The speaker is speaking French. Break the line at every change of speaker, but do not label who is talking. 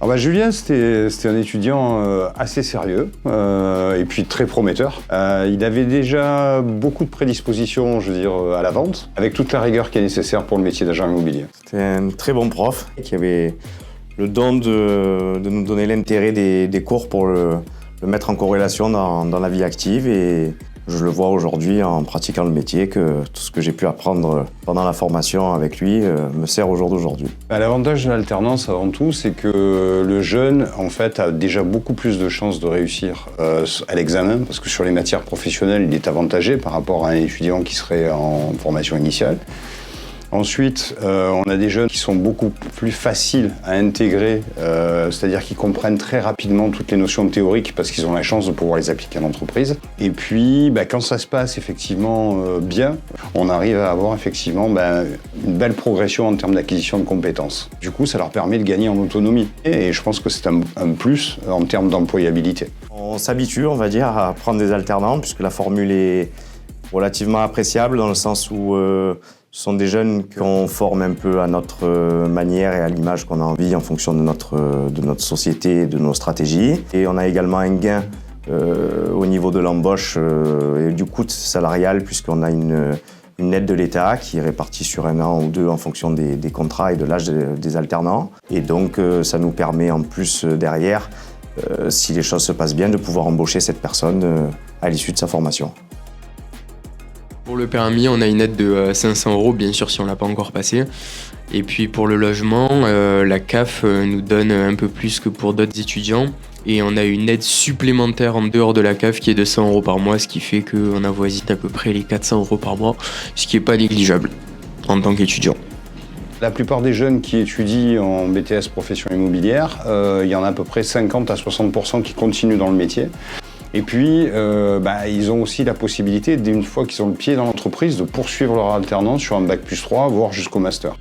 Alors Julien, c'était un étudiant assez sérieux et puis très prometteur. Il avait déjà beaucoup de prédispositions, je veux dire, à la vente, avec toute la rigueur qui est nécessaire pour le métier d'agent immobilier.
C'était un très bon prof qui avait le don de nous donner l'intérêt des cours pour le mettre en corrélation dans la vie active, et je le vois aujourd'hui en pratiquant le métier que tout ce que j'ai pu apprendre pendant la formation avec lui me sert au jour d'aujourd'hui.
L'avantage de l'alternance avant tout, c'est que le jeune en fait a déjà beaucoup plus de chances de réussir à l'examen, parce que sur les matières professionnelles, il est avantagé par rapport à un étudiant qui serait en formation initiale. Ensuite, on a des jeunes qui sont beaucoup plus faciles à intégrer, c'est-à-dire qu'ils comprennent très rapidement toutes les notions théoriques parce qu'ils ont la chance de pouvoir les appliquer à l'entreprise. Et puis, quand ça se passe effectivement bien, on arrive à avoir effectivement une belle progression en termes d'acquisition de compétences. Du coup, ça leur permet de gagner en autonomie. Et je pense que c'est un plus en termes d'employabilité.
On s'habitue, on va dire, à prendre des alternants puisque la formule est relativement appréciable dans le sens où ce sont des jeunes qu'on forme un peu à notre manière et à l'image qu'on a envie en fonction de notre société et de nos stratégies. Et on a également un gain au niveau de l'embauche et du coût salarial, puisqu'on a une aide de l'État qui est répartie sur 1 an ou 2 en fonction des contrats et de l'âge des alternants. Et donc ça nous permet en plus derrière, si les choses se passent bien, de pouvoir embaucher cette personne à l'issue de sa formation.
Pour le permis, on a une aide de 500 €, bien sûr, si on ne l'a pas encore passé. Et puis pour le logement, la CAF nous donne un peu plus que pour d'autres étudiants. Et on a une aide supplémentaire en dehors de la CAF qui est de 100 € par mois, ce qui fait qu'on avoisine à peu près les 400 € par mois, ce qui n'est pas négligeable en tant qu'étudiant.
La plupart des jeunes qui étudient en BTS profession immobilière, il y en a à peu près 50 à 60% qui continuent dans le métier. Et puis, ils ont aussi la possibilité, une fois qu'ils ont le pied dans l'entreprise, de poursuivre leur alternance sur un bac+3, voire jusqu'au master.